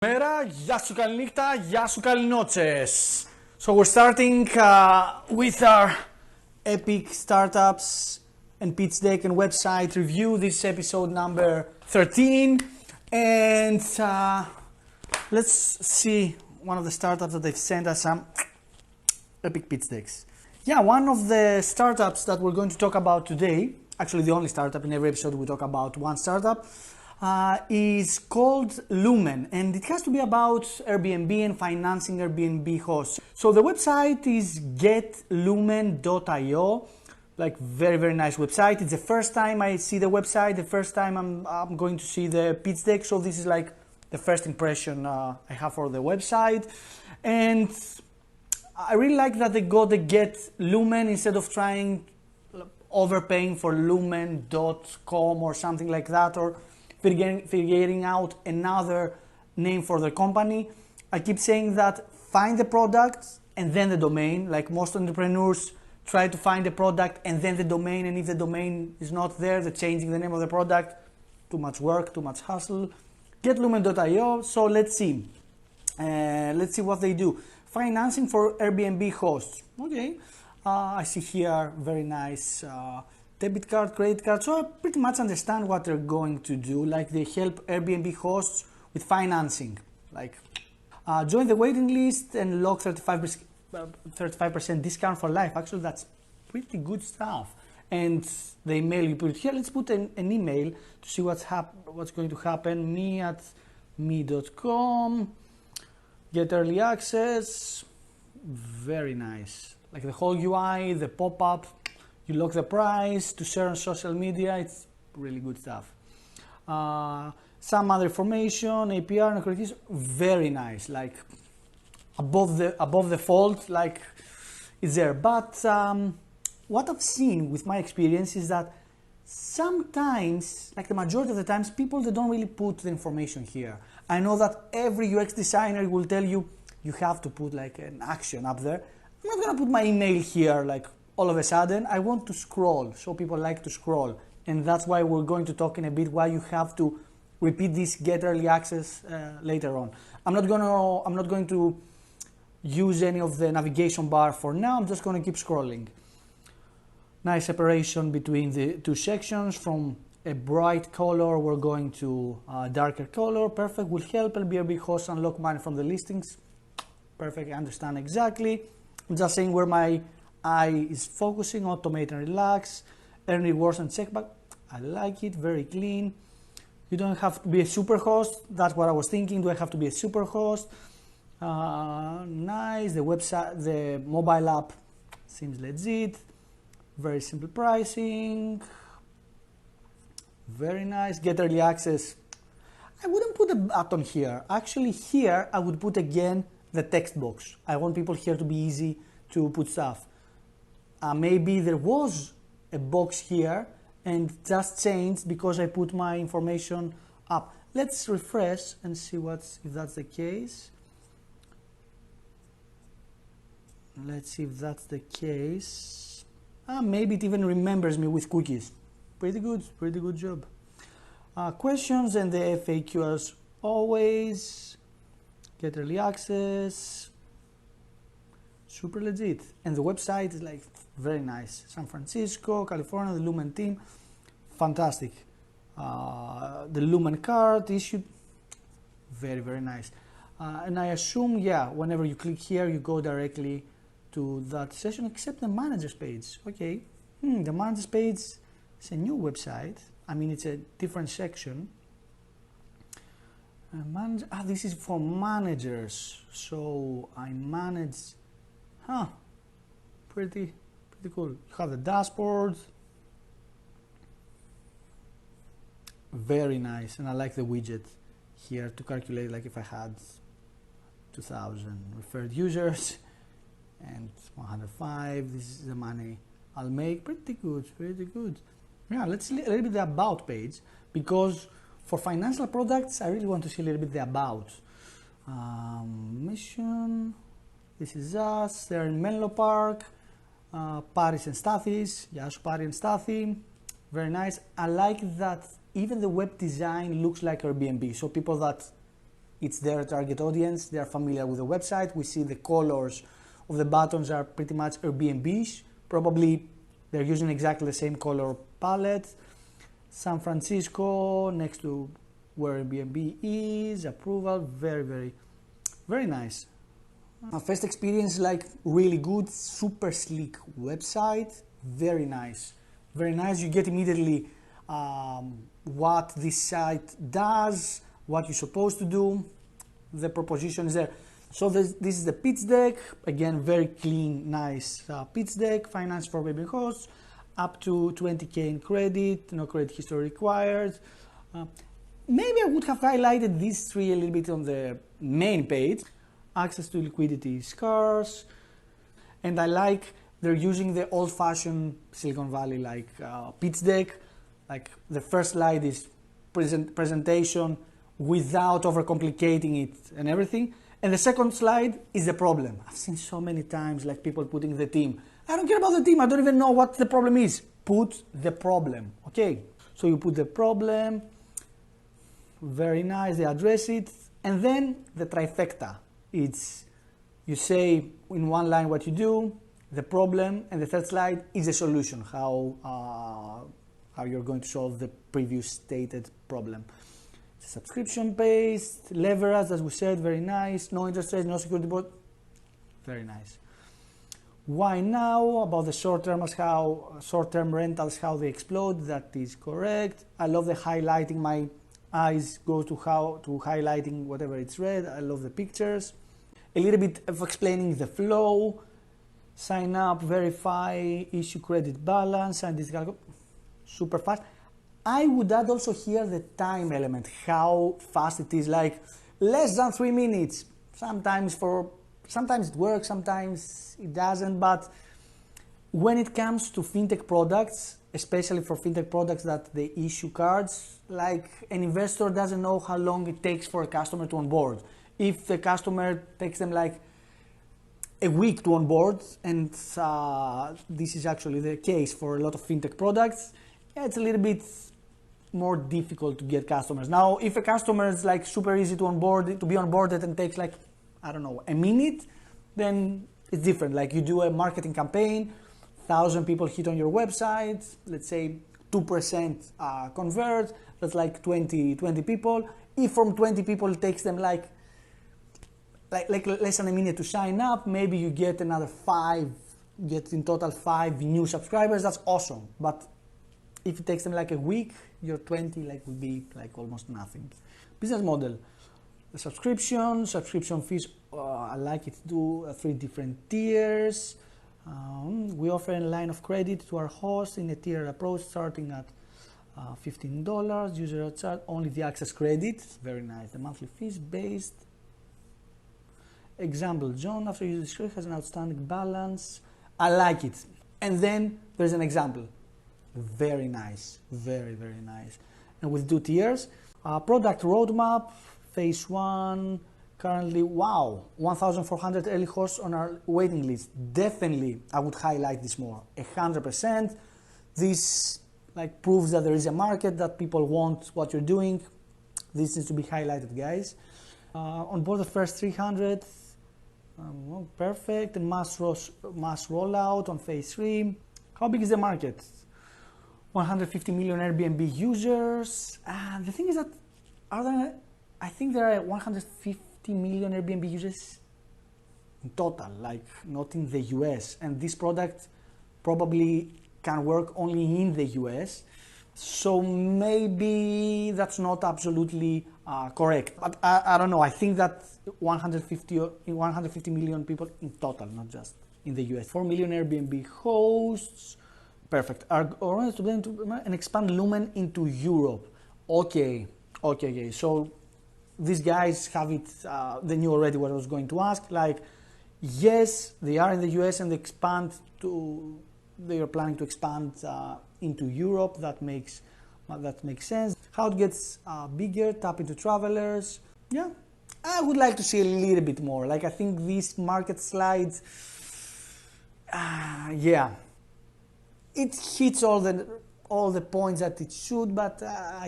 Καλημέρα, γεια σου, καληνύχτα, γεια σου, καληνότσες. So we're starting with our epic startups and pitchdeck and website review. This is episode number 13, and let's see one of the startups that they've sent us some epic pitch decks. Yeah, one of the startups that we're going to talk about today, actually the only startup, in every episode we talk about one startup, is called Lumen, and it has to be about Airbnb and financing Airbnb hosts. So the website is getlumen.io, like very nice website. It's the first time I see the website, the first time I'm going to see the pitch deck, so this is like the first impression I have for the website. And I really like that they got the Get Lumen instead of trying overpaying for lumen.com or something like that, or figuring out another name for their company. I keep saying that find the product and then the domain. Like most entrepreneurs try to find the product and then the domain, and if the domain is not there, they're changing the name of the product. Too much work, too much hassle. Getlumen.io. So let's see what they do. Financing for Airbnb hosts. Okay, I see here very nice debit card, credit card. So I pretty much understand what they're going to do. Like they help Airbnb hosts with financing. Like join the waiting list and lock 35% discount for life. Actually, that's pretty good stuff. And the email you put here. Let's put an email to see what's going to happen. me@me.com. Get early access, very nice. Like the whole UI, the pop-up, you lock the price to share on social media, it's really good stuff. Some other information, APR and credits, very nice, like above the fold, like it's there. But what I've seen with my experience is that sometimes, like the majority of the times, people, they don't really put the information here. I know that every UX designer will tell you you have to put like an action up there. I'm not gonna put my email here like all of a sudden. I want to scroll, so people like to scroll, and that's why we're going to talk in a bit why you have to repeat this get early access later on. I'm not going to use any of the navigation bar for now. I'm just going to keep scrolling. Nice separation between the two sections. From a bright color we're going to a darker color. Perfect. Will help Airbnb hosts unlock money from the listings. Perfect. I understand exactly. I'm just saying where my eye is focusing. Automate and relax. Earn rewards and check back. I like it. Very clean. You don't have to be a super host. That's what I was thinking. Do I have to be a super host? Nice. The website, the mobile app seems legit. Very simple pricing. Very nice. Get early access. I wouldn't put a button here. Actually, here I would put again the text box. I want people here to be easy to put stuff. Maybe there was a box here and just changed because I put my information up. Let's refresh and see if that's the case. Let's see if that's the case. Maybe it even remembers me with cookies. Pretty good job. Questions and the FAQ as always. Get early access. Super legit. And the website is like very nice. San Francisco, California, the Lumen Team. Fantastic. The Lumen card issued. Very nice. And I assume, yeah, whenever you click here, you go directly to that session, except the managers page. Okay. The managers page is a new website. I mean, it's a different section. This is for managers. So I manage. Pretty cool. You have the dashboard. Very nice, and I like the widget here to calculate, like if I had 2,000 referred users and 105, this is the money I'll make. Pretty good. Yeah, let's see a little bit the about page, because for financial products I really want to see a little bit the about. Mission, this is us, they're in Menlo Park, Paris and Stathis, Yasu Pari and Stathi, very nice. I like that even the web design looks like Airbnb, so people that it's their target audience. They are familiar with the website. We see the colors of the buttons are pretty much Airbnb-ish. Probably they're using exactly the same color palette. San Francisco, next to where Airbnb is, approval, very nice. My first experience, like really good, super sleek website, very nice. Very nice. You get immediately what this site does, what you're supposed to do, the proposition is there. So this is the pitch deck, again very clean, nice pitch deck, finance for baby hosts, up to 20K in credit, no credit history required. Maybe I would have highlighted these three a little bit on the main page. Access to liquidity is scarce, and I like they're using the old-fashioned Silicon Valley like pitch deck. Like the first slide is presentation without overcomplicating it and everything. And the second slide is the problem. I've seen so many times like people putting the team. I don't care about the team. I don't even know what the problem is. Put the problem. Okay. So you put the problem. Very nice. They address it. And then the trifecta. It's you say in one line what you do, the problem, and the third slide is the solution. How you're going to solve the previous stated problem. Subscription-based, leverage, as we said, very nice. No interest rates, no security deposit, very nice. Why now? About the short-term rentals, how they explode. That is correct. I love the highlighting. My eyes go to highlighting whatever it's red. I love the pictures. A little bit of explaining the flow. Sign up, verify, issue credit balance, and this super fast. I would add also here the time element, how fast it is, like less than 3 minutes. Sometimes it works, sometimes it doesn't, but when it comes to fintech products, especially for fintech products that they issue cards, like an investor doesn't know how long it takes for a customer to onboard. If the customer takes them like a week to onboard, and this is actually the case for a lot of fintech products, it's a little bit more difficult to get customers. Now, if a customer is like super easy to onboard, to be onboarded and takes like, I don't know, a minute, then it's different. Like you do a marketing campaign, 1,000 people hit on your website, let's say 2% convert, that's like 20 people. If from 20 people it takes them like less than a minute to sign up, maybe you get another 5, get in total 5 new subscribers, that's awesome. But if it takes them like a week, your 20 would be like almost nothing. Business model, the subscription fees, I like it to do 3 different tiers. We offer a line of credit to our host in a tiered approach starting at $15. User charge only the access credit, very nice. The monthly fees based. Example, John, after user discretion, has an outstanding balance. I like it. And then there's an example. Very nice, very nice. And with 2 tiers, product roadmap, phase 1, currently, wow, 1,400 early hosts on our waiting list. Definitely, I would highlight this more, 100%. This proves that there is a market, that people want what you're doing. This needs to be highlighted, guys. On board the first 300, perfect, and mass rollout on phase 3. How big is the market? 150 million Airbnb users. The thing is that I think there are 150 million Airbnb users in total, not in the US. And this product probably can work only in the US. So maybe that's not absolutely correct. But I don't know. I think that 150 million people in total, not just in the US. 4 million Airbnb hosts. Perfect. Are to blend and expand Lumen into Europe. Okay. So these guys have it. They knew already what I was going to ask. Yes, they are in the US and they are planning to expand into Europe. That makes sense. How it gets bigger? Tap into travelers. Yeah, I would like to see a little bit more. I think these market slides. Yeah. It hits all the points that it should, but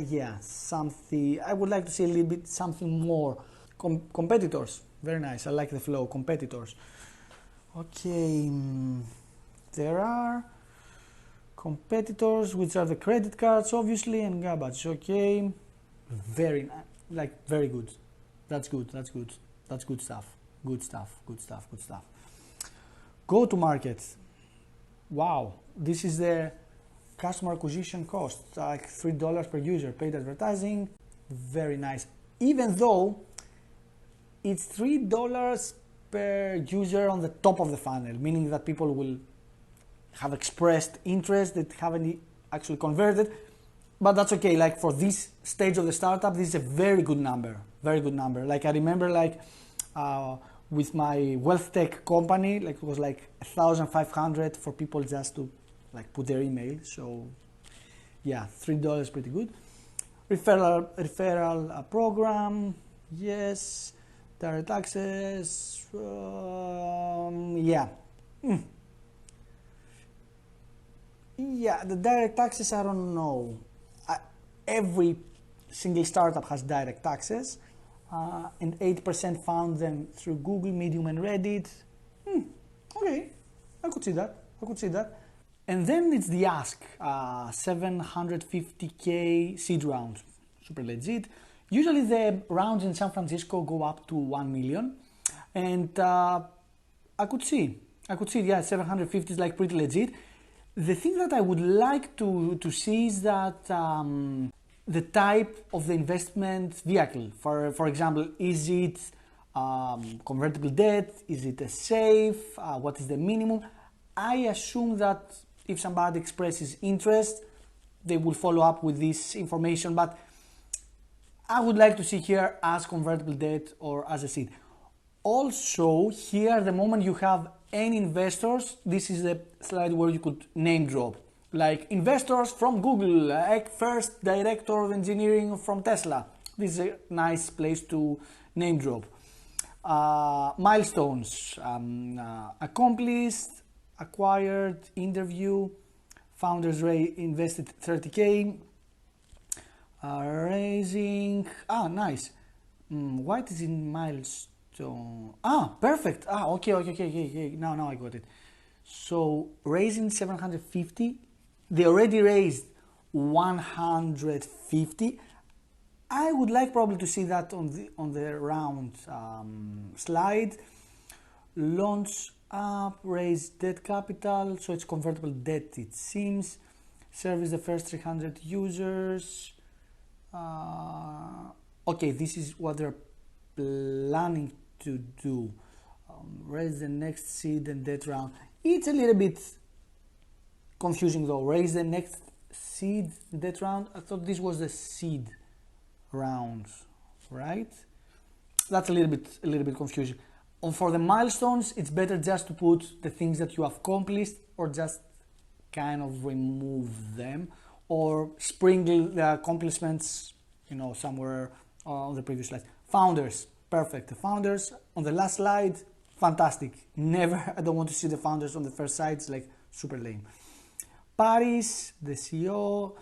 yeah, something. I would like to see a little bit something more. Competitors, very nice. I like the flow. Competitors. Okay, there are competitors, which are the credit cards, obviously, and garbage. Okay, very very good. That's good. That's good. That's good stuff. Good stuff. Good stuff. Good stuff. Go to market. Wow, this is the customer acquisition cost, like $3 per user, paid advertising. Very nice. Even though it's $3 per user on the top of the funnel, meaning that people will have expressed interest that haven't actually converted, but that's okay. Like for this stage of the startup, this is a very good number. Very good number. Like I remember, like with my wealth tech company, like it was like 1,500 for people just to like put their email. So yeah, $3 pretty good. Referral program, yes. Direct access, yeah. Yeah, the direct access, I don't know. Every single startup has direct access, and 8% found them through Google, Medium, and Reddit. Okay, I could see that. I could see that. And then it's the ask, 750K seed round, super legit. Usually the rounds in San Francisco go up to 1 million, and I could see, yeah, 750 is like pretty legit. The thing that I would like to see is that the type of the investment vehicle. For example, is it convertible debt? Is it a safe? What is the minimum? I assume that if somebody expresses interest, they will follow up with this information, but I would like to see here as convertible debt or as a seed. Also, here, the moment you have any investors, this is the slide where you could name drop. Like investors from Google, like first director of engineering from Tesla. This is a nice place to name drop. Milestones, accomplished, acquired, interview, founders invested 30K. Raising, nice. What is in milestone? Perfect. Okay. Now I got it. So raising 750, they already raised 150. I would like probably to see that on the round slide. Launch up, raise debt capital, so it's convertible debt it seems. Service the first 300 users. Okay, this is what they're planning to do. Raise the next seed and debt round. It's a little bit confusing though. Raise the next seed debt round. I thought this was the seed round, right? That's a little bit confusing. For the milestones, it's better just to put the things that you have accomplished, or just kind of remove them, or sprinkle the accomplishments, somewhere on the previous slide. Founders, perfect. The founders on the last slide, fantastic. Never, I don't want to see the founders on the first side. It's like super lame. Paris, the CEO,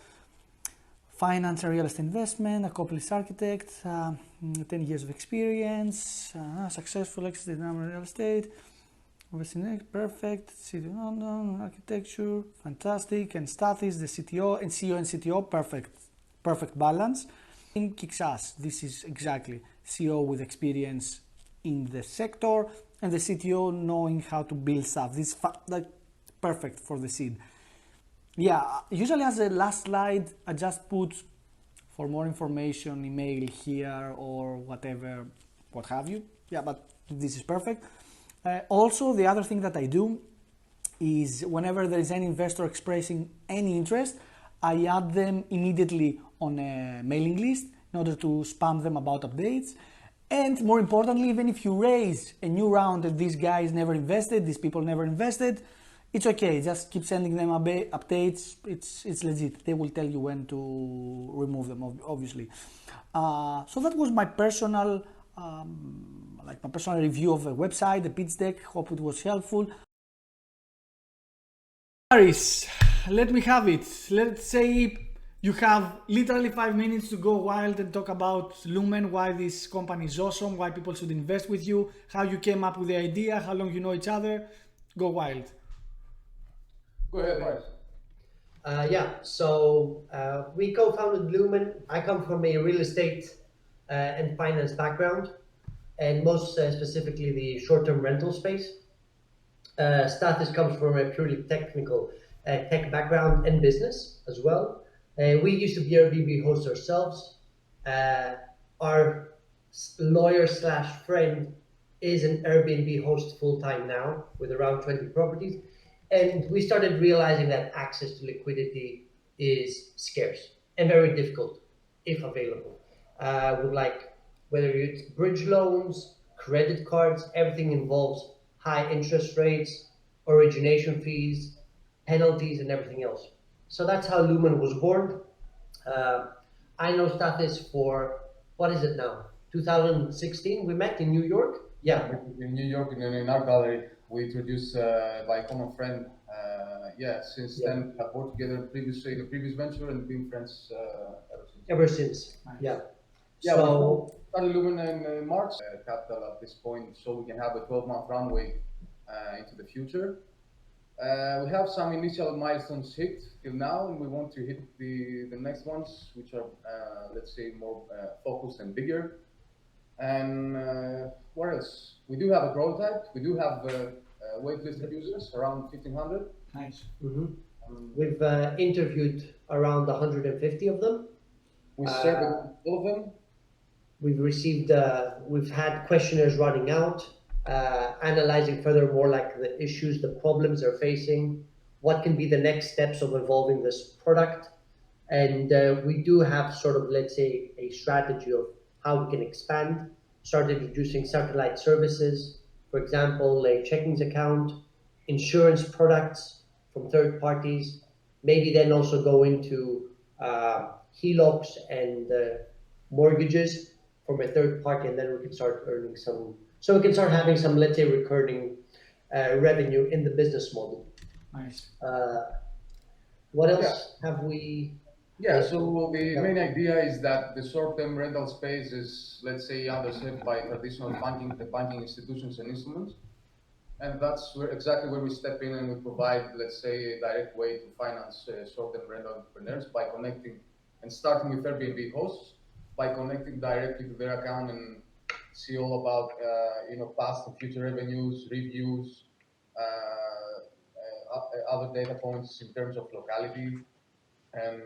finance and real estate investment, accomplished architect, 10 years of experience, successful exit in real estate. Perfect. City of London, architecture, fantastic. And Stathis, the CTO, and CEO and CTO, perfect balance. In kicks ass. This is exactly CEO with experience in the sector, and the CTO knowing how to build stuff. This is like perfect for the seed. Yeah, usually as a last slide, I just put for more information, email here or whatever, what have you. Yeah, but this is perfect. Also, the other thing that I do is whenever there is any investor expressing any interest, I add them immediately on a mailing list in order to spam them about updates. And more importantly, even if you raise a new round and these guys never invested, these people never invested, it's okay. Just keep sending them updates. It's legit. They will tell you when to remove them, obviously. So that was my personal review of the website, the pitch deck. Hope it was helpful. Paris, let me have it. Let's say You have literally 5 minutes to go wild and talk about Lumen, why this company is awesome, why people should invest with you, how you came up with the idea, how long you know each other. Go wild. Go ahead, Mike. We co-founded Lumen. I come from a real estate and finance background, and most specifically the short-term rental space. Stathis comes from a purely technical tech background and business as well. We used to be Airbnb hosts ourselves. Our lawyer slash friend is an Airbnb host full-time now with around 20 properties. And we started realizing that access to liquidity is scarce and very difficult if available. With like whether it's bridge loans, credit cards, everything involves high interest rates, origination fees, penalties, and everything else. So that's how Lumen was born. I know Stathis for, what is it now? 2016, we met in New York. Yeah. In New York, in our gallery, we introduced by a common friend. Since then, have worked together previously in the previous venture and been friends ever since. Nice. Yeah. So we started Lumen in March. Capital at this point, so we can have a 12-month runway into the future. We have some initial milestones hit till now, and we want to hit the next ones, which are, let's say, more focused and bigger. And what else? We do have a prototype. We do have waitlisted users, around 1,500. Nice. Mm-hmm. We've interviewed around 150 of them. We served all of them. We've received, we've had questionnaires running out, analyzing furthermore like the issues, the problems they're facing, what can be the next steps of evolving this product. And we do have sort of, let's say, a strategy of how we can expand, start introducing satellite services, for example, a checkings account, insurance products from third parties, maybe then also go into HELOCs and mortgages from a third party, and then we can start earning some, so we can start having some, let's say, recurring revenue in the business model. Nice. What else have we? So the main idea is that the short-term rental space is, let's say, underserved by traditional banking institutions and instruments. And that's exactly where we step in and we provide, let's say, a direct way to finance short-term rental entrepreneurs by connecting and starting with Airbnb hosts, by connecting directly to their account and see all about, past and future revenues, reviews, other data points in terms of locality, and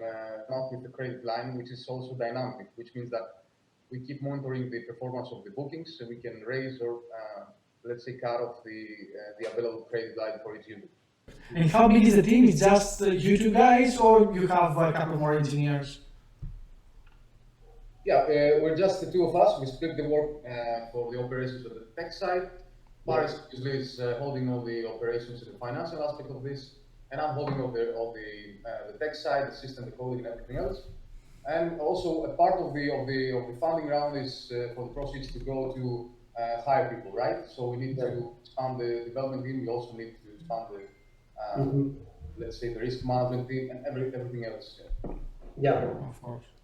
not with the credit line, which is also dynamic, which means that we keep monitoring the performance of the bookings so we can raise or, let's say, cut off the available credit line for each user. And how big is the team? Is just you two guys, or you have a couple more engineers? We're just the two of us. We split the work for the operations of the tech side. Paris usually is holding all the operations and the financial aspect of this, and I'm holding all the tech side, the system, the coding, and everything else. And also a part of the funding round is for the proceeds to go to hire people, right? So we need to expand the development team. We also need to expand the, let's say, the risk management team and everything else. Yeah, Of course.